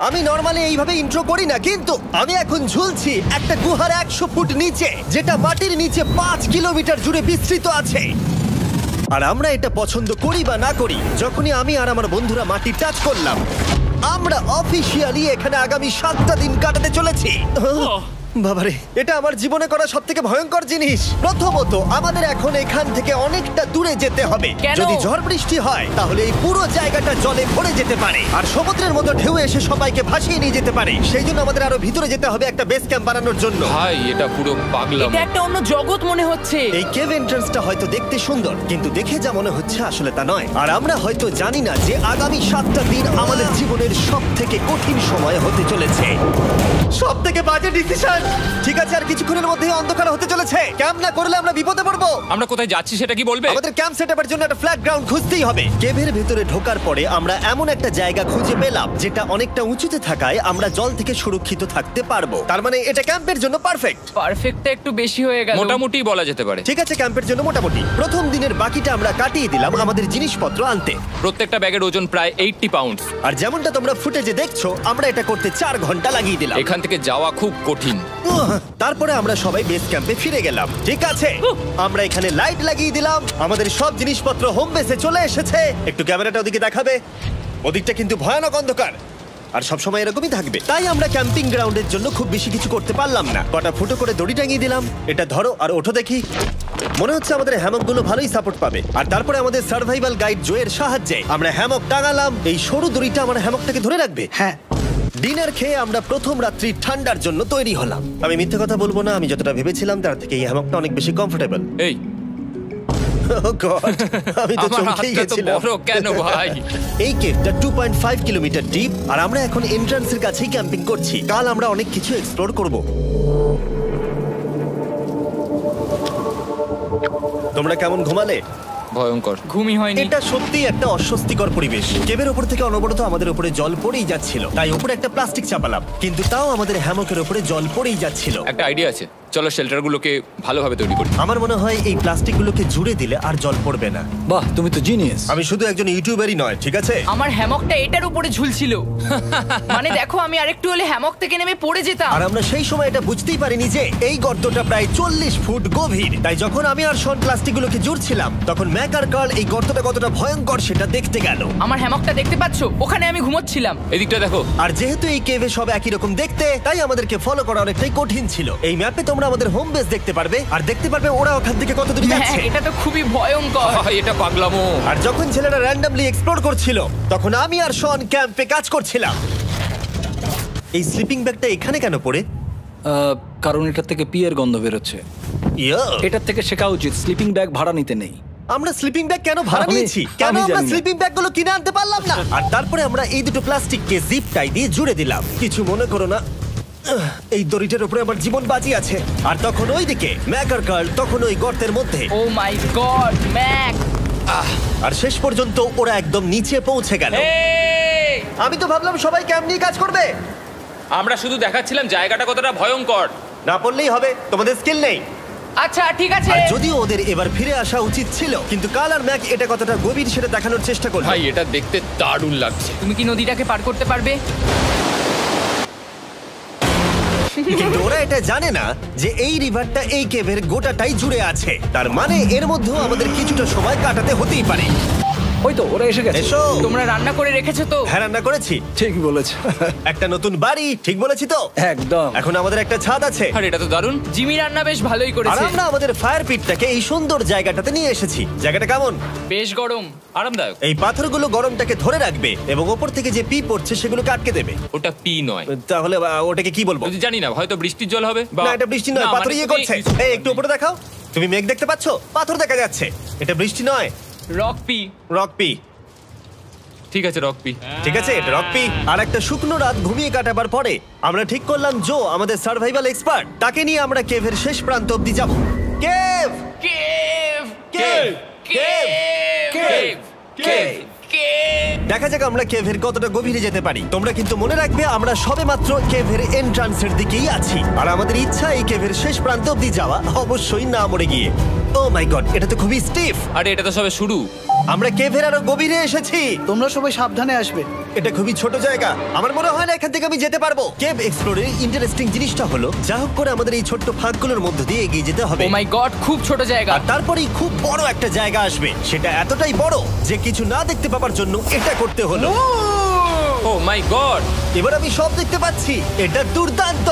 আমি নরমালি এইভাবে ইন্ট্রো করি না, কিন্তু আমি এখন ঝুলছি একটা গুহার 100 ফুট নিচে, যেটা মাটির নিচে 5 কিলোমিটার জুড়ে বিস্তৃত আছে। আর আমরা এটা পছন্দ করি বা না করি, যখনই আমি আর আমার বন্ধুরা মাটি টাচ করলাম, আমরা অফিসিয়ালি এখানে আগামী 7টা দিন কাটাতে চলেছি। বাবারে, এটা আমার জীবনে করা সবথেকে ভয়ঙ্কর জিনিস। প্রথমত, আমাদের এখন এখান থেকে অনেকটা দূরে যেতে হবে। কেন? যদি ঝড় বৃষ্টি হয় তাহলে এই পুরো জায়গাটা জলে ভরে যেতে পারে, আর সমুদ্রের মতো ঢেউ এসে সবাইকে ভাসিয়ে নিয়ে যেতে পারে। সেই জন্য আমাদের আরো ভিতরে যেতে হবে একটা বেস ক্যাম্প বানানোর জন্য। ভাই এটা পুরো পাগলাম। এটা একটা অন্য জগৎ মনে হচ্ছে। এই কেভ এন্ট্রান্সটা হয়তো দেখতে সুন্দর, কিন্তু দেখে যা মনে হচ্ছে আসলে তা নয়। আর আমরা হয়তো জানি না যে আগামী 7টা দিন আমাদের জীবনের সব থেকে কঠিন সময় হতে চলেছে। সব থেকে বাজে ডিসিশন। ঠিক আছে, আর কিছুক্ষণের মধ্যেই অন্ধকার হতে চলেছে। ক্যাম্প না করলে আমরা বিপদে পড়বো। আমরা কোথায় যাচ্ছি সেটা কি বলবে? আমাদের ক্যাম্প সেটআপের জন্য একটা ফ্ল্যাট গ্রাউন্ড খুঁজতেই হবে। কেভের ভেতরে ঢোকার পরে আমরা এমন একটা জায়গা খুঁজে পেলাম যেটা অনেকটা উঁচুতে থাকায় আমরা জল থেকে সুরক্ষিত থাকতে পারবো। তার মানে এটা ক্যাম্পের জন্য পারফেক্ট। পারফেক্টটা একটু বেশি হয়ে গেল। মোটামুটি বলা যেতে পারে। ঠিক আছে, ক্যাম্পের জন্য মোটামুটি। প্রথম দিনের বাকিটা আমরা কাটিয়ে দিলাম আমাদের জিনিসপত্র আনতে। প্রত্যেকটা ব্যাগের ওজন প্রায় 80 পাউন্ড। আর যেমনটা তোমরা ফুটেজে দেখছো, আমরা এটা করতে 4 ঘন্টা লাগিয়ে দিলাম। এখান থেকে যাওয়া খুব কঠিন। তারপরে আমরা সবাই বেস ক্যাম্পে ফিরে গেলাম। ঠিক আছে, আমরা এখানে লাইট লাগিয়ে দিলাম। আমাদের সব জিনিসপত্র হোম বেসে চলে এসেছে। একটু ক্যামেরাটা ওদিকে দেখাবে? ওদিকটা কিন্তু ভয়ানক অন্ধকার, আর সবসময় এরকমই থাকবে। তাই আমরা ক্যাম্পিং গ্রাউন্ডের জন্য খুব বেশি কিছু করতে পারলাম না। কটা ফুটো করে দড়ি টাঙিয়ে দিলাম। এটা ধরো আর ওঠো দেখি। মনে হচ্ছে আমাদের হ্যামকগুলো ভালোই সাপোর্ট পাবে। আর তারপরে আমাদের সার্ভাইভাল গাইড জোয়ের সাহায্যে আমরা হ্যামক টাঙালাম। এই সরু দড়িটা আমার হ্যামকটাকে ধরে রাখবে। হ্যাঁ, ডিনার খেয়ে আমরা প্রথম রাত্রি ঠান্ডার জন্য তৈরি হলাম। আমি মিথ্যে কথা বলবো না, আমি যতটা ভেবেছিলাম তার থেকে এই হ্যামকটা অনেক বেশি কমফোর্টেবল। এই আমি তো আমার চমকেই হাতটা তো গেছিলাম। বড় কেন ভাই? এই কেভটা 2.5 কিলোমিটার ডিপ, আর আমরা এখন এন্ট্রান্সের কাছেই ক্যাম্পিং করছি। কাল আমরা অনেক কিছু এক্সপ্লোর করব। তোমরা কেমন ঘুমালে? ভয়ঙ্কর। ঘুমই হয়নি। এটা সত্যি একটা অস্বস্তিকর পরিবেশ। কেবের উপর থেকে অনবরত আমাদের উপরে জল পড়েই যাচ্ছিল, তাই উপরে একটা প্লাস্টিক চাপালাম, কিন্তু তাও আমাদের হ্যামকের উপরে জল পড়েই যাচ্ছিল। একটা আইডিয়া আছে, চলো শেল্টারগুলোকে ভালোভাবে তৈরি করি। আমার মনে হয় এই প্লাস্টিকগুলোকে জুড়ে দিলে আর জল পড়বে না। বাহ, তুমি তো জিনিয়াস। আমি শুধু একজন ইউটিউবারই নয়, ঠিক আছে? আমার হ্যামকটা এটার উপরে ঝুলছিল। মানে দেখো, আমি আরেকটু হলে হ্যামক থেকে নেমে পড়ে যেতাম। আর আমরা সেই সময় এটা বুঝতেই পারিনি যে এই গর্তটা প্রায় 40 ফুট গভীর। তাই যখন আমি আর শন প্লাস্টিকগুলোকে জুড়ছিলাম, তখন ম্যাক আর কার্ল এই গর্তটা কতটা ভয়ঙ্কর সেটা দেখতে গেল। আমার হ্যামকটা দেখতে পাচ্ছো? ওখানে আমি ঘুমোচ্ছিলাম। এদিকটা দেখো। আর যেহেতু এই কেভে সব একই রকম দেখতে, তাই আমাদেরকে ফলো করা অনেকটাই কঠিন ছিল। এই ম্যাপে তোমরা আমাদের হোম বেস দেখতে পারবে, আর দেখতে পারবে ওরা ওখান থেকে কত দূর হ্যাঁ, যাচ্ছে। এটা তো খুবই ভয়ঙ্কর। ভাই এটা পাগলামো। আর যখন ছেলেরা র্যান্ডমলি এক্সপ্লোর করছিল, তখন আমি আর শন ক্যাম্পে কাজ করছিলাম। এই স্লিপিং ব্যাগটা এখানে কেন পড়ে? কারণ এটার থেকে পিয়ের গন্ধ বেরোচ্ছে। ইয়া, এটার থেকে শেখা উচিত স্লিপিং ব্যাগ ভাড়া নিতে নেই। আমরা স্লিপিং ব্যাগ কেন ভাড়া আমি- নিয়েছি? কেন আমি আমরা জানি না। স্লিপিং ব্যাগগুলো কিনে আনতে পারলাম না? আর তারপরে আমরা এই দুটো প্লাস্টিককে জিপ টাই দিয়ে জুড়ে দিলাম। কিছু মনে করো না, এই দড়িটার উপরে আমার জীবন বাজি আছে। আর তখন ওইদিকে ম্যাক আর কার্ল তখন ওই গর্তের মধ্যে। ও মাই গড, ম্যাক! আর শেষ পর্যন্ত ওরা একদম নিচে পৌঁছে গেল। এই, আমি তো ভাবলাম সবাই ক্যাম্প নিয়ে কাজ করবে। আমরা শুধু দেখাচ্ছিলাম জায়গাটা কতটা ভয়ঙ্কর। না পড়লেই হবে, তোমাদের স্কিল নেই। আচ্ছা ঠিক আছে। আর যদিও ওদের এবার ফিরে আসা উচিত ছিল, কিন্তু কাল আর ম্যাক এটা কতটা গভীর সেটা দেখানোর চেষ্টা করলো। ভাই এটা দেখতে দারুণ লাগছে। তুমি কি নদীটাকে পার করতে পারবে? কিন্তু ওরা এটা জানে না যে এই রিভারটা এই কেভের গোটাটাই জুড়ে আছে। তার মানে এর মধ্যেও আমাদের কিছুটা সময় কাটাতে হতেই পারে। ওই তো ওরা এসে গেছে। এসো। তোমরা রান্না করে রেখেছো তো? হ্যাঁ, রান্না করেছি। ঠিক বলেছ। একটা নতুন বাড়ি, ঠিক বলেছি তো? একদম। এখন আমাদের একটা ছাদ আছে। আর এটা তো দারুণ। জিমি রান্না বেশ ভালোই আর করেছে। আমরা আমাদের ফায়ার পিটটাকে এই সুন্দর জায়গাটাতে নিয়ে এসেছি। জায়গাটা কেমন? বেশ গরম। আরামদায়ক। এই পাথরগুলো গরমটাকে ধরে রাখবে এবং ওপর থেকে যে পি পড়ছে সেগুলোকে আটকে দেবে। ওটা পি নয়। তাহলে ওটাকে কি বলবো? যদি জানি না, হয়তো বৃষ্টির জল হবে। না, এটা বৃষ্টি নয়, পাথর মানে ইয়ে তুমি- করছে। এই একটু উপরে দেখাও। তুমি মেঘ দেখতে পাচ্ছো? পাথর দেখা যাচ্ছে। এটা বৃষ্টি নয়, রক পি। Rock P. ঠিক আছে, রক পি। ঠিক আছে, এটা রক পি। আর একটা শুকনো রাত ঘুমিয়ে কাটাবার পরে আমরা ঠিক করলাম জো আমাদের সার্ভাইভাল এক্সপার্ট, তাকে নিয়ে আমরা কেভের শেষ প্রান্ত অব্দি যাব। Cave, cave! Cave, cave, cave! Cave. দেখা যাক আমরা কেভের কতটা গভীরে যেতে পারি। তোমরা কিন্তু মনে রাখবে আমরা সবেমাত্র কেভের এন্ট্রান্সের দিকেই আছি, আর আমাদের ইচ্ছা এই কেভের শেষ প্রান্ত অব্দি যাওয়া, অবশ্যই না মরে গিয়ে। ও মাই গড, এটা তো খুবই স্টিফ। আরে এটা তো সবে শুরু। আমরা কেভের আরো গভীরে এসেছি। তোমরা সবাই সাবধানে আসবে। এটা খুবই ছোট জায়গা, আমার মনে হয় না এখান থেকে আমি যেতে পারবো। কেভ এক্সপ্লোরের ইন্টারেস্টিং জিনিসটা হলো যা হোক করে আমাদের এই ছোট্ট ফাঁকগুলোর মধ্যে দিয়ে এগিয়ে যেতে হবে। ও মাই গড, খুব ছোট জায়গা। আর তারপরেই খুব বড় একটা জায়গা আসবে, সেটা এতটাই বড় যে কিছু না দেখতে পাওয়ার জন্য এটা করতে হলো। ও মাই গড। এবার আমি সব দেখতে পাচ্ছি, এটা দুর্দান্ত।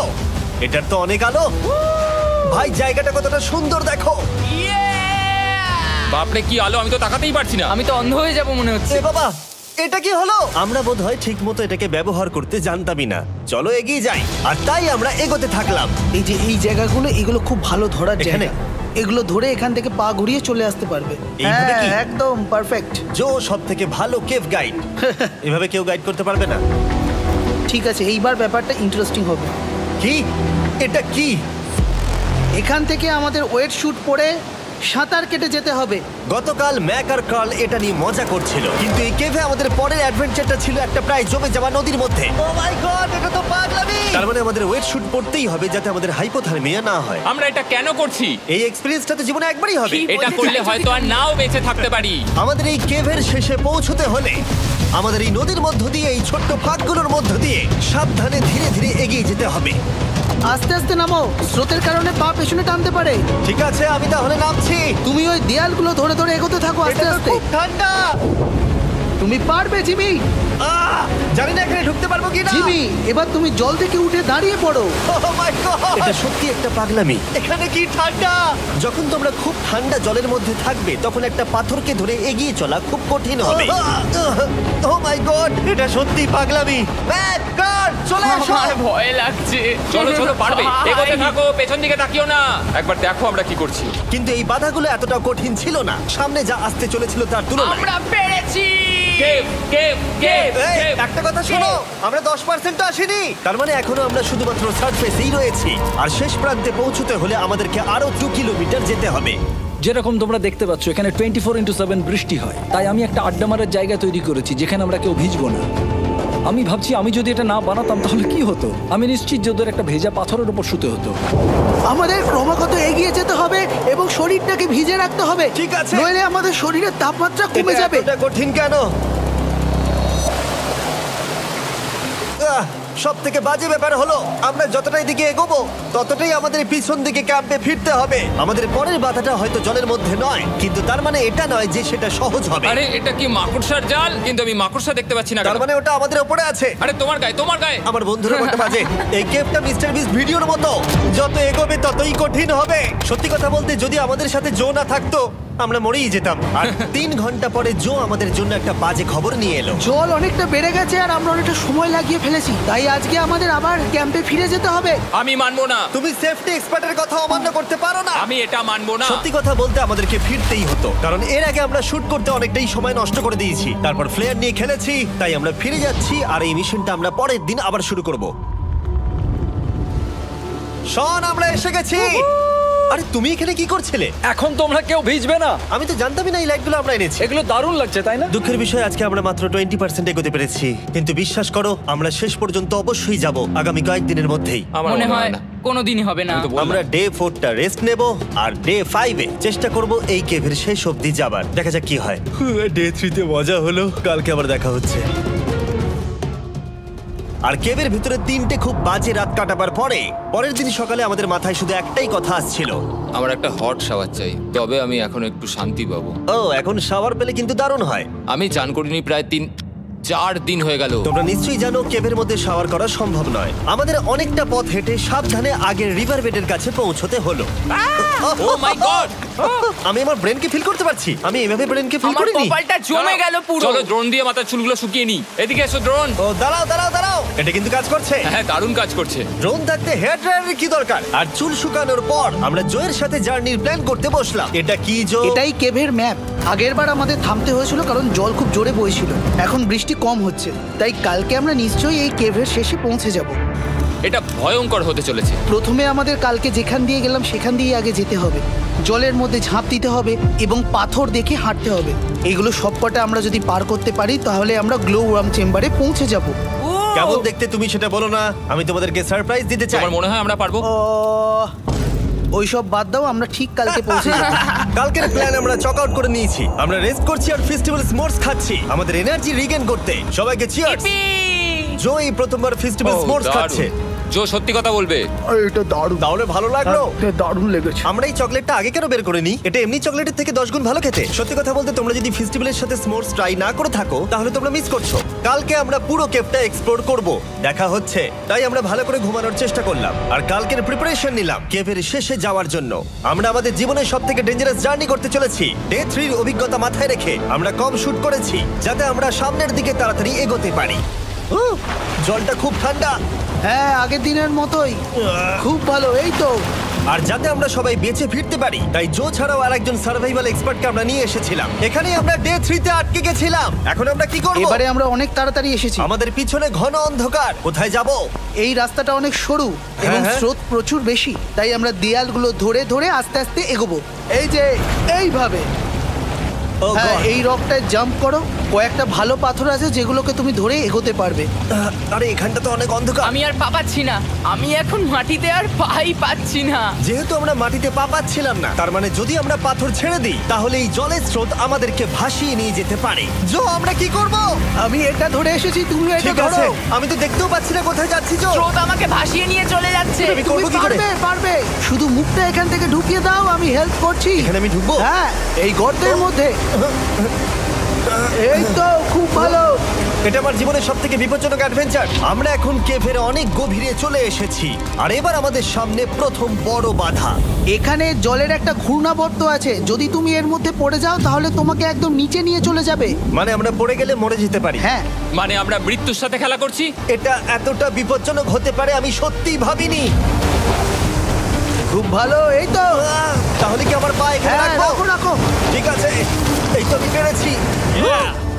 এটার তো অনেক আলো। ভাই জায়গাটা কতটা সুন্দর দেখো। বাপরে কি আলো, আমি তো তাকাতেই পারছি না। আমি তো অন্ধ হয়ে যাব মনে হচ্ছে। এ বাবা, এটা কি হলো? আমরা বোধহয় ঠিক মতো এটাকে ব্যবহার করতে জানতামই না। চলো এগিয়ে যাই। আর তাই আমরা এগোতে থাকলাম। এই যে এই জায়গাগুলো, এগুলো খুব ভালো ধরার এখানে? জায়গা। এগুলো ধরে এখান থেকে পা ঘুরিয়ে চলে আসতে পারবে। এইভাবে কি? একদম পারফেক্ট। জো সব থেকে ভালো কেভ গাইড। এভাবে কেউ গাইড করতে পারবে না। ঠিক আছে, এইবার ব্যাপারটা ইন্টারেস্টিং হবে। কি? এটা কি? এখান থেকে আমাদের ওয়েট শুট পরে সাঁতার কেটে যেতে হবে। গতকাল ম্যাক আর কার্ল এটা নিয়ে মজা করছিল, কিন্তু এই কেভে আমাদের পরের অ্যাডভেঞ্চারটা ছিল একটা প্রায় জমে যাওয়া নদীর মধ্যে। ও মাই গড, এটা তো পাগলামি! তার মানে আমাদের ওয়েট শুট পড়তেই হবে যাতে আমাদের হাইপোথার্মিয়া না হয়। আমরা এটা কেন করছি? এই এক্সপেরিয়েন্সটা তো জীবনে একবারই হবে। কি? এটা করলে হয়তো আর নাও বেঁচে থাকতে পারি। আমাদের এই কেভের শেষে পৌঁছতে হলে আমাদের এই নদীর মধ্য দিয়ে, এই ছোট্ট ফাঁকগুলোর মধ্য দিয়ে সাবধানে ধীরে ধীরে এগিয়ে যেতে হবে। আস্তে আস্তে নামো, স্রোতের কারণে পা পেছনে টানতে পারে। ঠিক আছে, আমি তাহলে নামছি। তুমি ওই দেয়ালগুলো ধরে ধরে এগোতে থাকো আস্তে এটা তো আস্তে। খুব ঠান্ডা। তুমি পারবে জিমি। জানি না এখানে ঢুকতে পারবো কি না। জিমি, এবার তুমি জল থেকে উঠে দাঁড়িয়ে পড়ো। এটা সত্যি একটা পাগলামি। এখানে কি ঠান্ডা! যখন তোমরা খুব ঠান্ডা জলের মধ্যে থাকবে তখন একটা পাথরকে ধরে এগিয়ে চলা খুব কঠিন হবে। ও মাই গড, এটা সত্যি পাগলামি। ম্যাক, কার্ল, চলে এসো। আমার ভয় লাগছে। চলো চলো, পারবে। ভাই। এগোতে থাকো, পেছন দিকে তাকিও না। একবার দেখো আমরা কি করছি। কিন্তু এই বাধাগুলো এতটা কঠিন ছিল না সামনে যা আসতে চলেছিল তার তুলনায়। আমরা পেরেছি। কেভ কেভ কেভ এই, কেভ। একটা কথা শোনো, আমরা 10% আসিনি। তার মানে এখনো আমরা শুধুমাত্র সার্ফেসেই রয়েছি, আর শেষ প্রান্তে পৌঁছতে হলে আমাদেরকে আরো 2 কিলোমিটার যেতে হবে। যেরকম তোমরা দেখতে পাচ্ছ এখানে 24/7 বৃষ্টি হয়, তাই আমি একটা আড্ডা মারার জায়গা তৈরি করেছি যেখানে আমরা কেউ ভিজবো না। আমি ভাবছি আমি যদি এটা না বানাতাম তাহলে কি হতো। আমি নিশ্চিত যে ওদের একটা ভেজা পাথরের উপর শুতে হতো। আমাদের ক্রমাগত এগিয়ে যেতে হবে এবং শরীরটাকে ভিজে রাখতে হবে। ঠিক আছে। নইলে আমাদের শরীরের তাপমাত্রা কমে এটা যাবে। এতটা কঠিন কেন? সব থেকে বাজে ব্যাপার হলো আমরা যতটাই দিকে এগোবো ততটাই আমাদের পিছন দিকে ক্যাম্পে ফিরতে হবে। আমাদের পরের বাধাটা হয়তো জলের মধ্যে নয়, কিন্তু তার মানে এটা নয় যে সেটা সহজ হবে। আরে এটা কি মাকড়সার জাল? কিন্তু আমি মাকড়সা দেখতে পাচ্ছি না তার কেন? মানে ওটা আমাদের উপরে আছে। আরে তোমার গায়ে, তোমার গায়ে। আমার বন্ধুরা বলতে বাজে। এই কেভটা মিস্টার বিস্ট ভিডিওর মতো, যত এগোবে ততই কঠিন হবে। সত্যি কথা বলতে যদি আমাদের সাথে জো না থাকতো আমরা মরেই যেতাম। আর 3 ঘন্টা পরে জো আমাদের জন্য একটা বাজে খবর নিয়ে এলো। জল অনেকটা বেড়ে গেছে আর আমরা অনেকটা সময় লাগিয়ে ফেলেছি, তাই আজকে আমাদের আবার ক্যাম্পে ফিরে যেতে হবে। আমি মানবো না। তুমি সেফটি এক্সপার্টের কথা অমান্য করতে পারো না। আমি এটা মানবো না। সত্যি কথা বলতে আমাদেরকে ফিরতেই হতো, কারণ এর আগে আমরা শুট করতে অনেকটাই সময় নষ্ট করে দিয়েছি। তারপর ফ্লেয়ার নিয়ে খেলেছি, তাই আমরা ফিরে যাচ্ছি আর এই মিশনটা আমরা পরের দিন আবার শুরু করব। শন, আমরা এসে গেছি। আরে তুমি এখানে কি করছিলে? এখন তোমরা কেউ ভিজবে না। আমি তো জানতামই না এই লাইটগুলো আমরা এনেছি। এগুলো দারুণ লাগছে তাই না? দুঃখের বিষয় আজকে আমরা মাত্র 20% এগোতে পেরেছি, কিন্তু বিশ্বাস করো আমরা শেষ পর্যন্ত অবশ্যই যাব আগামী কয়েকদিনের মধ্যেই। আমার মনে হয় কোনোদিনই হবে না। আমি তো বললাম। আমরা ডে 4টা রেস্ট নেব আর ডে 5-এ চেষ্টা করব এই কেভের শেষ অবধি যাবার। দেখা যাক কি হয়। ডে 3-তে মজা হলো, কালকে আবার দেখা হচ্ছে। আর কেভের ভিতরে 3টে খুব বাজে রাত কাটাবার পরে পরের দিন সকালে আমাদের মাথায় শুধু একটাই কথা আসছিল। আমার একটা হট শাওয়ার চাই, তবে আমি এখন একটু শান্তি পাবো। ও, এখন শাওয়ার পেলে কিন্তু দারুণ হয়। আমি চান করিনি প্রায় 3-4 দিন হয়ে গেল। তোমরা নিশ্চয়ই জানো কেভের মধ্যে শাওয়ার করা সম্ভব নয়। আমাদের অনেকটা পথ হেঁটে সাবধানে আগের রিভার বেডের কাছে পৌঁছতে হলো। ও মাই গড! আমি আমার ব্রেনকে ফিল করতে পারছি। আমি এভাবে ব্রেনকে ফিল আমার করিনি। কপালটা জমে গেল পুরো। চলো ড্রোন দিয়ে মাথার চুলগুলো শুকিয়ে নি। এদিকে এসো ড্রোন। ও দাঁড়াও দাঁড়াও দাঁড়াও, এটা কিন্তু কাজ করছে। হ্যাঁ, দারুণ কাজ করছে। ড্রোন থাকতে হেয়ার ড্রায়ারের কি দরকার? আর চুল শুকানোর পর আমরা জয়ের সাথে জার্নির প্ল্যান করতে বসলাম। এটা কি জো? এটাই কেভের ম্যাপ। আগেরবার আমাদের থামতে হয়েছিল কারণ জল খুব জোরে বইছিল। এখন বৃষ্টি কম হচ্ছে, তাই কালকে আমরা নিশ্চয়ই এই কেভের শেষে পৌঁছে যাব। এটা ভয়ঙ্কর হতে চলেছে। প্রথমে আমাদের কালকে যেখান দিয়ে গেলাম সেখান দিয়ে আগে যেতে হবে। জলের মধ্যে ঝাঁপ দিতে হবে এবং পাথর দেখে হাঁটতে হবে। এগুলো সবকটা আমরা যদি পার করতে পারি তাহলে আমরা গ্লো ওয়ার্ম চেম্বারে পৌঁছে যাব। কেমন দেখতে তুমি সেটা বলো না, আমি তোমাদেরকে সারপ্রাইজ দিতে চাই। তোমার মনে হয় আমরা পারবো? ওইসব বাদ দাও, আমরা ঠিক কালকে পৌঁছে যাবো। কালকের প্ল্যান আমরা চক আউট করে নিয়েছি। আমরা রেস্ট করছি আর ফেস্টিভ্যাল স্মোর্স খাচ্ছি আমাদের এনার্জি রিগেন করতে। সবাইকে চিয়ার্স। জো এই প্রথমবার ফেস্টিভ্যাল ও, স্মোর্স দারুণ। খাচ্ছে। জো সত্যি কথা বলবে। এটা দারুণ, তাহলে ভালো লাগলো? দারুণ লেগেছে। আমরা এই চকলেটটা আগে কেন বের করিনি? এটা এমনি চকলেটের থেকে 10 গুণ ভালো খেতে। সত্যি কথা বলতে তোমরা যদি ফেস্টিভ্যালের সাথে স্মোর্স ট্রাই না করে থাকো তাহলে তোমরা মিস করছো। কালকে আমরা পুরো কেভটা এক্সপ্লোর করব, দেখা হচ্ছে। তাই আমরা ভালো করে ঘুমানোর চেষ্টা করলাম আর কালকের প্রিপারেশন নিলাম কেভের শেষে যাওয়ার জন্য। আমরা আমাদের জীবনের সবথেকে ডেঞ্জারাস জার্নি করতে চলেছি। ডে 3 এর অভিজ্ঞতা মাথায় রেখে আমরা কম শুট করেছি যাতে আমরা সামনের দিকে তাড়াতাড়ি এগোতে পারি। উহ, জলটা খুব ঠান্ডা। হ্যাঁ, আগের দিনের মতোই খুব ভালো। এই তো আর যাতে আমরা সবাই বেঁচে ফিরতে পারি তাই জো ছাড়াও আরেকজন সার্ভাইভাল এক্সপার্টকে আমরা নিয়ে এসেছিলাম। এখানেই আমরা ডে 3 তে আটকে গেছিলাম। এখন আমরা কি করব? এবারে আমরা অনেক তাড়াতাড়ি এসেছি। আমাদের পিছনে ঘন অন্ধকার। কোথায় যাব? এই রাস্তাটা অনেক সরু এবং হ্যাঁ। স্রোত প্রচুর বেশি, তাই আমরা দেয়ালগুলো ধরে ধরে আস্তে আস্তে এগোবো। এই যে এইভাবে। ও হ্যাঁ, God! এই রকটায় জাম্প করো। কয়েকটা ভালো পাথর আছে যেগুলোকে তুমি ধরে এগোতে পারবে। আরে এখানটা তো অনেক অন্ধকার। আমি আর পা পাচ্ছি না, আমি এখন মাটিতে আর পাই পাচ্ছি না। যেহেতু আমরা মাটিতে পা পাচ্ছিলাম না, তার মানে যদি আমরা পাথর ছেড়ে দিই তাহলে এই জলের স্রোত আমাদেরকে ভাসিয়ে নিয়ে যেতে পারে। জো, আমরা কি করব? আমি এটা ধরে এসেছি, তুমি এটা ঠিক আছে, ধরো। আমি তো দেখতেও পাচ্ছি না কোথায় যাচ্ছি। জো, স্রোত আমাকে ভাসিয়ে নিয়ে চলে যাচ্ছে। আমি তুমি করবো কি করে? পারবে, পারবে। শুধু মুখটা এখান থেকে ঢুকিয়ে দাও, আমি হেল্প করছি। এখানে আমি ঢুকবো? হ্যাঁ, এই গর্তের মধ্যে। এই তো, খুব ভালো। এটা আমার জীবনের সবথেকে বিপজ্জনক অ্যাডভেঞ্চার। আমরা এখন কেভের অনেক গভীরে চলে এসেছি আর এবার আমাদের সামনে প্রথম বড় বাধা। এখানে জলের একটা ঘূর্ণাবর্ত আছে, যদি তুমি এর মধ্যে পড়ে যাও তাহলে তোমাকে একদম নিচে নিয়ে চলে যাবে। মানে আমরা পড়ে গেলে মরে যেতে পারি। হ্যাঁ, মানে আমরা মৃত্যুর সাথে খেলা করছি। এটা এতটা বিপজ্জনক হতে পারে আমি সত্যিই ভাবিনি। খুব ভালো। এই তো, তাহলে কি আমার পা এখানে হ্যাঁ, রাখবো? রাখো রাখো। ঠিক আছে, এই তো আমি পেরেছি।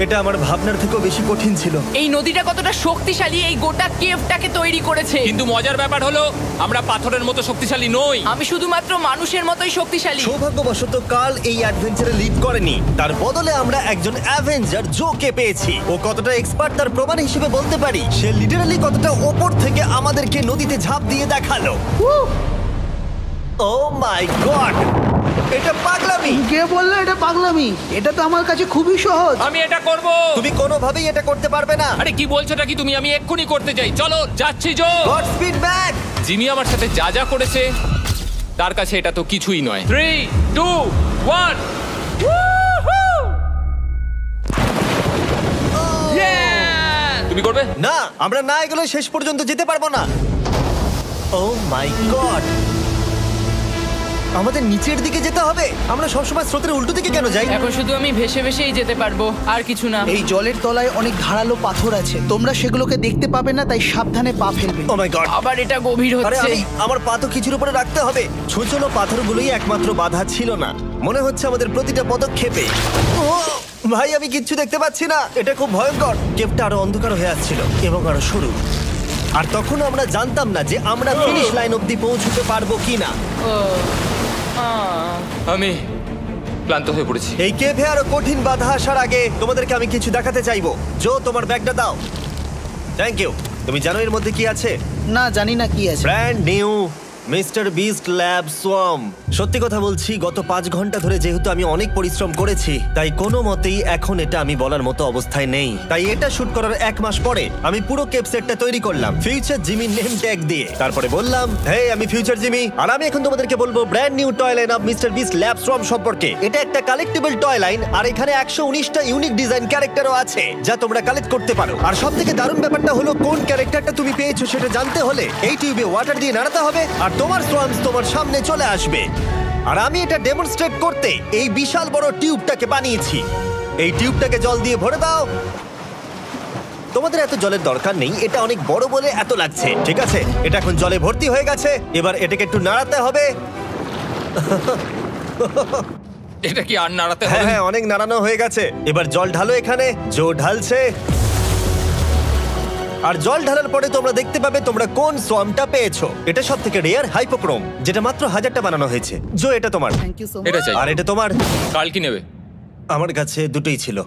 এটা আমার ভাবনার থেকেও বেশি কঠিন ছিল। এই নদীটা কতটা শক্তিশালী এই গোটা কেভটাকে তৈরি করেছে। কিন্তু মজার ব্যাপার হলো আমরা পাথরের মতো শক্তিশালী নই। আমি শুধুমাত্র মানুষের মতোই শক্তিশালী। সৌভাগ্যবশত কার্ল এই অ্যাডভেঞ্চারে লিড করেনি, তার বদলে আমরা একজন অ্যাভেঞ্জার জোকে পেয়েছি। ও কতটা এক্সপার্ট তার প্রমাণ হিসেবে বলতে পারি। সে লিটারালি কতটা ওপর থেকে আমাদেরকে নদীতে ঝাঁপ দিয়ে দেখালো। ও মাই গড, এটা পাগলামি। কে বললো এটা পাগলামি? এটা তো আমার কাছে খুবই সহজ। আমি এটা করব। তুমি কোনোভাবেই এটা করতে পারবে না। আরে কি বলছোটা কি তুমি? আমি এক্ষুনি করতে চাই। চলো যাচ্ছি Joe. Godspeed back. Jimmy আমার সাথে যা যা করেছে তার কাছে এটা তো কিছুই নয়। 3, 2, 1। তুমি করবে? না, আমরা না এগুলো শেষ পর্যন্ত যেতে পারবো না। ও মাই গড, আমাদের নিচের দিকে যেতে হবে। আমরা সবসময় স্রোতের উল্টো দিকে কেন যাই? এখন শুধু আমি ভেসে ভেসেই যেতে পারবো, আর কিছু না। এই জলের তলায় অনেক ধারালো পাথর আছে, তোমরা সেগুলোকে দেখতে পাবে না, তাই সাবধানে পা ফেলবে। ও মাই গড, আবার এটা গভীর আরে হচ্ছে। আমার পা তো কিছুর উপরে রাখতে হবে। ছোট পাথরগুলোই একমাত্র বাধা ছিল না, মনে হচ্ছে আমাদের প্রতিটা পদক্ষেপে। ও ভাই, আমি কিচ্ছু দেখতে পাচ্ছি না। এটা খুব ভয়ঙ্কর। কেভটা আরো অন্ধকার হয়ে আসছিল এবং আরো সরু। আর তখন আমরা জানতাম না যে আমরা ফিনিশ লাইন অবধি পৌঁছতে পারবো কিনা। আমি ক্লান্ত হয়ে পড়েছি। এই কেভে আরো কঠিন বাধা আসার আগে তোমাদেরকে আমি কিছু দেখাতে চাইবো। জো, তোমার ব্যাগটা দাও। Thank you. তুমি জানো এর মধ্যে কি আছে? না, জানি না কি আছে। Brand new mister beast lab swamp. সত্যি কথা বলছি, গত 5 ঘন্টা ধরে যেহেতু আমি অনেক পরিশ্রম করেছি, তাই কোনো মতেই এখন এটা আমি বলার মতো অবস্থায় নেই। তাই এটা শুট করার 1 মাস পরে আমি পুরো কেপ সেটটা তৈরি করলাম ফিউচার জিমি নেম ট্যাগ দিয়ে। তারপরে বললাম, হে, আমি ফিউচার জিমি, আর আমি এখন তোমাদেরকে বলবো brand new toy line of mister beast lab swamp সম্পর্কে। এটা একটা কালেক্টেবল টয় লাইন, আর এখানে 119টা ইউনিক ডিজাইন ক্যারেক্টারও আছে যা তোমরা কালেক্ট করতে পারো। আর সবথেকে দারুণ ব্যাপারটা হলো, কোন ক্যারেক্টারটা তুমি পেয়েছো সেটা জানতে হলে এই টিউবে ওয়াটার দিয়ে নাড়াতে হবে আর তোমার সোয়ামস তোমার সামনে চলে আসবে। আর আমি এটা ডেমনস্ট্রেট করতে এই বিশাল বড় টিউবটাকে বানিয়েছি। এই টিউবটাকে জল দিয়ে ভরে দাও। তোমাদের এত জলের দরকার নেই, এটা অনেক বড় বলে এত লাগছে। ঠিক আছে, এটা এখন জলে ভর্তি হয়ে গেছে। এবার এটাকে একটু নাড়াতে হবে। এটা কি আর নাড়াতে হ্যাঁ হবে? হ্যাঁ, অনেক নাড়ানো হয়ে গেছে। এবার জল ঢালো এখানে। জো ঢালছে। আর জল ঢালার পরে তোমরা দেখতে পাবে তোমরা কোন সোয়ামটা পেয়েছো। এটা সব থেকে রেয়ার হাইপোক্রোম, যেটা মাত্র 1000টা বানানো হয়েছে। জো, এটা তোমার। Thank you so much. এটা চাই। আর এটা তোমার। কাল কি নেবে? আমার কাছে দুটোই ছিল।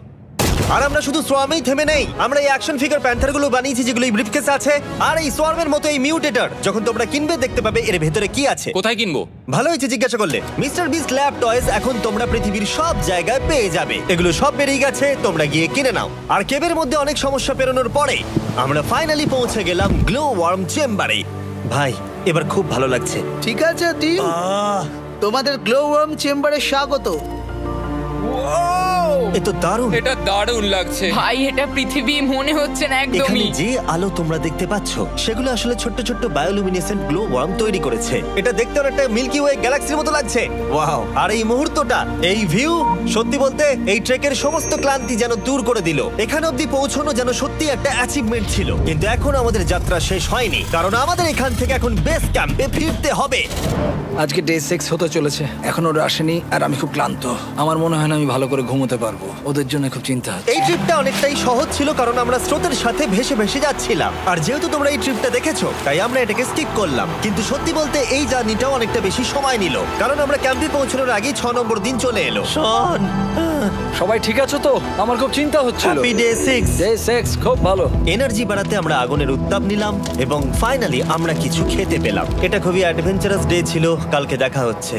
আর আমরা শুধু সোয়ামেই থেমে নেই, আমরা এই অ্যাকশন ফিগার প্যান্থারগুলো বানিয়েছি যেগুলো এই ব্রিফকেসে আছে, আর এই সোয়ার্মের মতো এই মিউটেটর। যখন তোমরা কিনবে দেখতে পাবে এর ভেতরে কি আছে। কোথায় কিনবো? ভালো হয়েছে জিজ্ঞাসা করলে। মিস্টার বিস্ট ল্যাব টয়েস এখন তোমরা পৃথিবীর সব জায়গায় পেয়ে যাবে। এগুলো সব বেরিয়ে গেছে, তোমরা গিয়ে কিনে নাও। আর কেবের মধ্যে অনেক সমস্যা পেরোনোর পরে আমরা ফাইনালি পৌঁছে গেলাম গ্লো ওয়ার্ম চেম্বারে। ভাই এবার খুব ভালো লাগছে। ঠিক আছে টিম, তোমাদের গ্লো ওয়ার্ম চেম্বারে স্বাগত। এ তো দারুণ। এটা দারুণ লাগছে। ভাই এটা পৃথিবী মনে হচ্ছে না এখানে একদমই। যে আলো তোমরা দেখতে পাচ্ছ সেগুলো আসলে ছোট্ট ছোট্ট বায়োলুমিনেসেন্ট গ্লো ওয়ার্ম তৈরি করেছে। এটা দেখতে অনেকটা মিল্কি ওয়ে গ্যালাক্সির মতো লাগছে। ওয়াও! আর এই মুহূর্তটা, এই ভিউ, সত্যি বলতে এই ট্রেকের সমস্ত ক্লান্তি যেন দূর করে দিল। এখানে অবধি পৌঁছানো যেন সত্যি একটা অ্যাচিভমেন্ট ছিল। কিন্তু এখন আমাদের যাত্রা শেষ হয়নি, কারণ আমাদের এখান থেকে এখন বেস ক্যাম্পে ফিরতে হবে। আজকে ডে 6 হতে চলেছে, এখনো ওরা আসেনি আর আমি খুব ক্লান্ত। আমার মনে হয় না আমি ভালো করে ঘুমোতে পারবো, ওদের জন্য খুব চিন্তা হচ্ছে। এই ট্রিপটা অনেকটাই সহজ ছিল কারণ আমরা স্রোতের সাথে ভেসে ভেসে যাচ্ছিলাম। আর যেহেতু তোমরা এই ট্রিপটা দেখেছো তাই আমরা এটাকে স্কিপ করলাম। কিন্তু সত্যি বলতে এই জার্নিটাও অনেকটা বেশি সময় নিল, কারণ আমরা ক্যাম্পে পৌঁছানোর আগেই 6 নম্বর দিন চলে এলো। শন, সবাই ঠিক আছো তো? আমার খুব চিন্তা হচ্ছিল। Happy day 6। ডে 6 খুব ভালো। এনার্জি বাড়াতে আমরা আগুনের উত্তাপ নিলাম এবং ফাইনালি আমরা কিছু খেতে পেলাম। এটা খুবই অ্যাডভেঞ্চারাস ডে ছিল। কালকে দেখা হচ্ছে,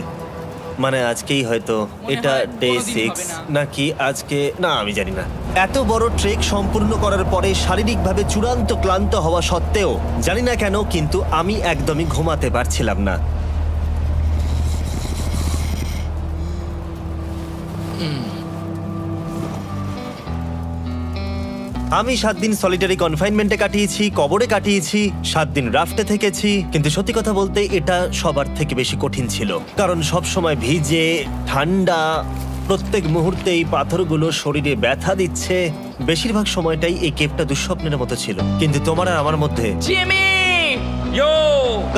মানে আজকেই হয়তো। এটা হয় ডে কোনোদিন 6 হবে না। নাকি আজকে, না আমি জানি না। এত বড় ট্রেক সম্পূর্ণ করার পরে শারীরিকভাবে চূড়ান্ত ক্লান্ত হওয়া সত্ত্বেও জানি না কেন কিন্তু আমি একদমই ঘুমাতে পারছিলাম না। আমি 7 দিন সলিটারি কনফাইনমেন্টে কাটিয়েছি, কবরে কাটিয়েছি, 7 দিন রাফটে থেকেছি। কিন্তু সত্যি কথা বলতে এটা সবার থেকে বেশি কঠিন ছিল, কারণ সব সময় ভিজে, ঠান্ডা, প্রত্যেক মুহূর্তে এই পাথরগুলো শরীরে ব্যথা দিচ্ছে। বেশিরভাগ সময়টাই এই কেপটা দুঃস্বপ্নের মতো ছিল। কিন্তু তোমার আর আমার মধ্যে জিমি! ইয়ো!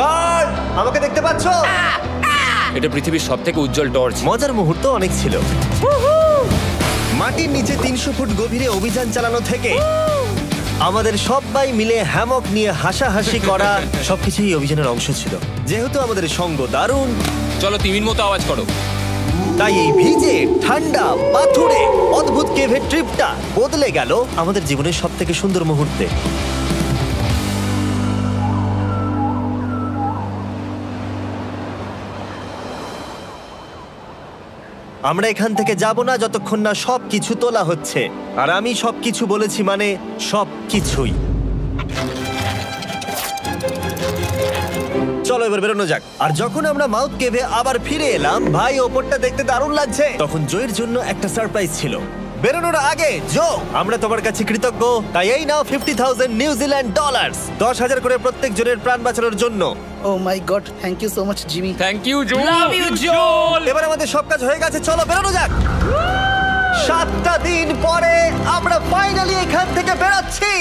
গার্ড, আমাকে দেখতে পাচ্ছো? এটা পৃথিবীর সবথেকে উজ্জ্বল টর্চ। মজার মুহূর্ত অনেক ছিল। মাটির নিচে 300 ফুট গভীরে অভিযান চালানো থেকে আমাদের সবাই মিলে হ্যামক নিয়ে হাসাহাসি করা সবকিছুই অভিযানের অংশ ছিল। যেহেতু আমাদের সঙ্গ দারুণ, চলো তিমির মতো আওয়াজ করো। তাই এই ভিজে, ঠান্ডা, পাথুরে অদ্ভুত কেভের ট্রিপটা বদলে গেল আমাদের জীবনের সবথেকে সুন্দর মুহূর্তে। আমরা এখান থেকে যাব না যতক্ষণ না সবকিছু তোলা হচ্ছে। আর আমি সবকিছু বলেছি মানে সবকিছুই। চলো এবার বেরোনো যাক। আর যখন আমরা মাউথ কেভে আবার ফিরে এলাম, ভাই ওপরটা দেখতে দারুণ লাগছে। তখন জয়ের জন্য একটা সারপ্রাইজ ছিল। বেরোনোর আগে জো, আমরা তোমার কাছে কৃতজ্ঞ। তাই এই নাও $50,000 নিউজিল্যান্ড ডলার, 10,000 করে প্রত্যেক জনের প্রাণ বাঁচানোর জন্য। Oh my god, thank you so much Jimmy. Thank you Joe. Love you, Joel! এবার আমাদের সব কাজ হয়ে গেছে, চলো বেরোনো যাক। 7টা দিন পরে আমরা ফাইনালি এখান থেকে বেরোচ্ছি।